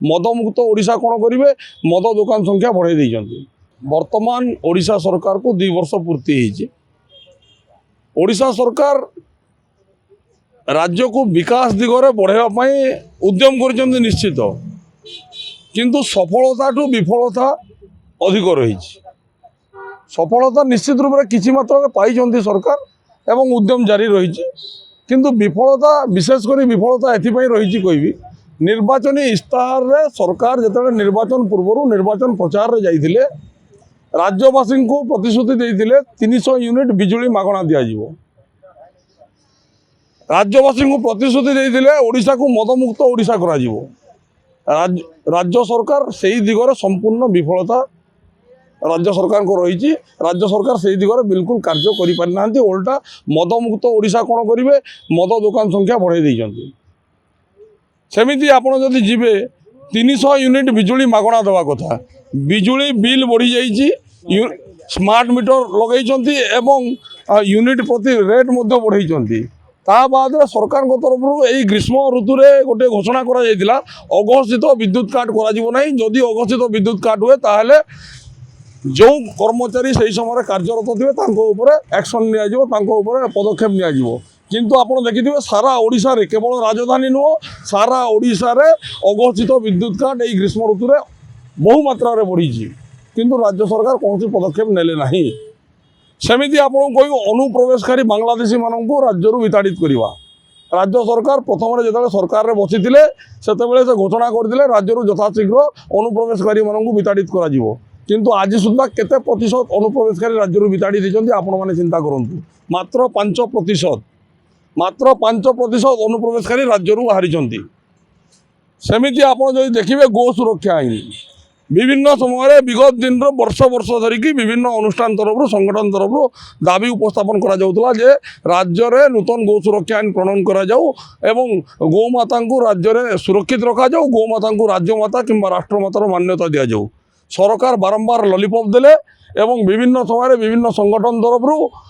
मदमुक्त ओडिशा कौन करेंगे मद दुकान संख्या बढ़ाई देइछन्ति। वर्तमान ओडिशा सरकार को 2 वर्ष पूर्ति होइछि। ओडिशा सरकार राज्य को विकास दिगरे बढ़ावा उद्यम कर निश्चित, किंतु सफलता ठू विफलता अधिक रही। सफलता निश्चित रूप से किसी मात्रा में पाई सरकार एवं उद्यम जारी रही, किंतु विफलता विशेषकर विफलता एथपाई रही कहबी निर्वाचन इस्ताहार रे सरकार जिते निर्वाचन पूर्व निर्वाचन प्रचार रे जाइथिले राज्यवासी को प्रतिश्रुति देइथिले 300 यूनिट बिजुली मागणा दियाजिवो। राज्यवासी को प्रतिश्रुति देइथिले ओडिशा को मदमुक्त ओडिशा कराजिवो। राज्य सरकार से दिगरे संपूर्ण विफलता राज्य सरकार को रही। राज्य सरकार से दिगरे बिल्कुल कार्य करि पारि नांती। उल्टा मदमुक्त ओडिशा कौन करेंगे मद दुकान संख्या बढ़ाई देइछन्ति। सेमिति आपण जदि जीवे 300 यूनिट बिजुली मागणा देवा कथा, बिजुली बिल बढ़ी जाइछि, स्मार्ट मीटर लगैछन्ति एवं यूनिट प्रति रेट मध्य बढ़ाइछन्ति। ता बाद सरकार तरफ यही ग्रीष्म ऋतु रे गोटे घोषणा करा जायतिला अघोषित विद्युत काट करा जिवो नाही। जदि अघोषित विद्युत काट हुए ताहले जो कर्मचारी से समय कार्यरत थे एक्शन नियाजिवो, तांको ऊपर पदक्षेप नियाजिवो। किंतु आपण देखिथिबे सारा ओडिशा रे केवल राजधानी नुह सारा ओडिशा रे अघोषित विद्युत काट यही ग्रीष्म ऋतु रे बहु मात्रा रे बढ़ी, किंतु राज्य सरकार कौन पदक्षेप नेले नाही। सेमिति आपण कोई अनुप्रवेशकारी बांग्लादेशी मानू राज्य विताड़ित करवा। राज्य सरकार प्रथम जो सरकार रे बसी से घोषणा करते राज्य यथाशीघ्र अनुप्रवेशकारी मानू विताड़ित करा जिवो। किंतु आज सुधा केते प्रतिशत अनुप्रवेशकारी राज्य विताड़ी देते आपण मैंने चिंता करूँ। मात्र 5%, मात्र 5% अनुप्रवेशकारी राज्य बाहरी। सेमिति आपण जो देखिए गो सुरक्षा आईन विभिन्न समय विगत दिन वर्ष वर्ष धरिकी विभिन्न अनुष्ठान तरफ संगठन तरफ दाबी उपस्थापन करा जाउतला जे राज्य रे नूतन गो सुरक्षा आईन प्रणयन करा जाऊ एवं गोमाता को राज्य रे सुरक्षित रखा जाऊ, गोमाता को राज्यमाता किंबा राष्ट्रमातार मान्यता दि जाऊ। सरकार बारंबार लॉलीपॉप देले एवं विभिन्न समय विभिन्न संगठन तरफ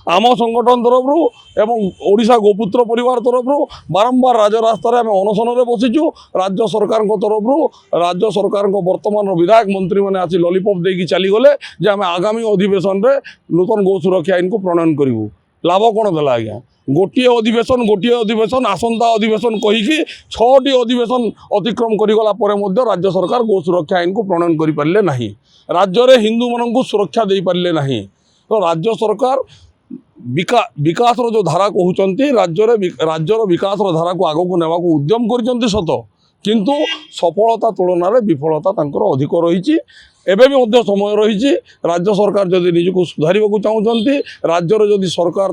आम संगठन तरफ एवं ओडिशा गोपुत्र परिवार तरफ बारंबार राजरास्तार आम अनशन में बसीचु। राज्य सरकार तरफ राज्य सरकार वर्तमान विधायक मंत्री मैंने आसी लॉलीपॉप देकी चलीगले जे आम आगामी अधिवेशन में नूतन गो सुरक्षा आईन को प्रणयन करूँ। लाभ कौन देला आज्ञा? गोटे अधिवेशन आसंता अधिवेशन कहीकि 6टी अधिवेशन अतिक्रम करिगला परे मध्य राज्य सरकार गो सुरक्षा आईन को प्रणयन करि पारले नाही। राज्य रे हिंदू मानन को सुरक्षा दे पारले नाही। तो राज्य सरकार विकास जो धारा कहउचंती राज्यर विकास धारा को आगो को नेवा को उद्यम करिसंती सत, किंतु सफलता तुलन में विफलता तांकर अधिक रही। एवं भी समय रही। राज्य सरकार जदि निजको सुधार को चाहते राज्यर जदि सरकार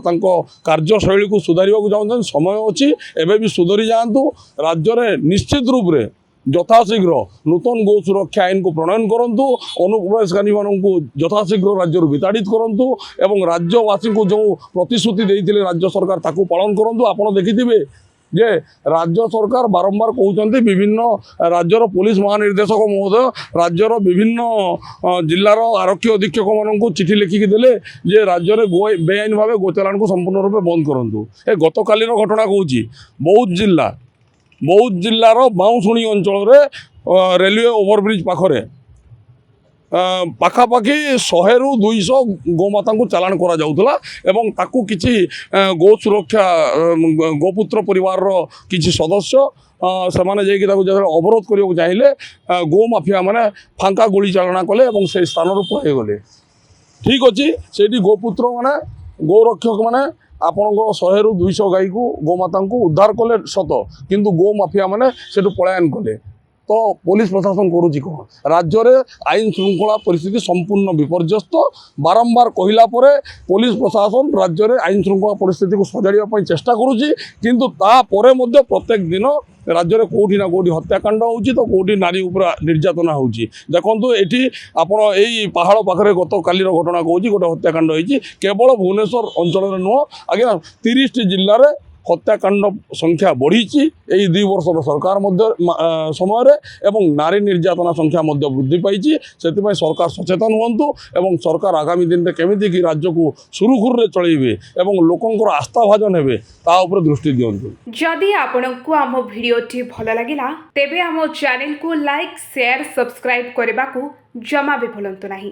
कार्यशैली को सुधार को चाहते समय अच्छी एवं भी सुधरी जातु। राज्य में निश्चित रूप से यथाशीघ्र नूतन गो सुरक्षा आईन को प्रणयन करूँ, अनुप्रवेशकारी मानू यथाशीघ्र राज्य विताड़ित करूँ एवं राज्यवासी को जो प्रतिश्रुति देते राज्य सरकार ताकू पालन करूँ। आप देखिथे जे राज्य सरकार बारंबार कहते विभिन्न राज्यर पुलिस महानिर्देशक महोदय राज्यर विभिन्न जिलार आरक्षी अधीक्षक मानू चिठी लिखिकी देले जे राज्य में बेआईन भाव गोचालान को संपूर्ण रूप बंद करूँ। ए गत कालीन घटना कहूँ बौद्ध जिलार बाउंशुणी अंचल रेलवे ओवरब्रिज पाखरे पाखापाखि 100 ରୁ 200 गोमाता को चालान करा जाउतला एवं ताकू किछि गो सुरक्षा गोपुत्र परिवार किछि सदस्य से माने जेकी ताकू अवरोध करियो चाहिए गो माफिया माने फांका गोली चालना कले एवं से स्थान पळाई गले। ठीक अच्छी से गोपुत्र माने गोरक्षक माने आपण 100 ରୁ 200 गाई को गोमाता को उद्धार कले सत, किंतु गो माफिया माने सेठु पलायन कले। तो पुलिस प्रशासन करुच्ची कौन? राज्य में आईन श्रृंखला परिस्थिति संपूर्ण विपर्यस्त। बारंबार कहला परे पुलिस प्रशासन राज्य में आईन श्रृंखला परिस्थिति को सजाड़ा चेष्टा करुच्ची, किंतु तापर मध्य प्रत्येक दिन राज्य में कौटी ना कौटी हत्याकांड होची तो कौटी नारी उपर निर्यातना होची। देखो ये आपण यही पहाड़ पाखे गत कालीर घटना कहूँ गोटे हत्याकांड होती केवल भुवनेश्वर अंचल नुह आज्ञा 30टी जिले में হত্যাকাণ্ড সংখ্যা বଢ଼িଛି এই 2 ବର୍ଷର ସରକାର ମଧ୍ୟ ସମୟରେ ଏବଂ ନାରୀ ନିର୍ଯାତନା ସଂଖ୍ୟା ମଧ୍ୟ ବୃଦ୍ଧି ପାଇଛି। ସେଥିପାଇଁ ସରକାର ସଚେତନ ହୁଅନ୍ତୁ ଏବଂ ସରକାର ଆଗାମୀ ଦିନରେ କେମିତି କି ରାଜ୍ୟକୁ ସୁରୁଖୁରୁରେ ଚଳେଇବେ ଏବଂ ଲୋକଙ୍କର ଆସ୍ଥାଭାଜନ ହେବେ ତା ଉପରେ ଦୃଷ୍ଟି ଦିଅନ୍ତୁ। जदि आपंक आम भिडटी भल लगा तेबे आम चैनल को लाइक शेयर सब्सक्राइब करने को जमा भी भूलु नहीं।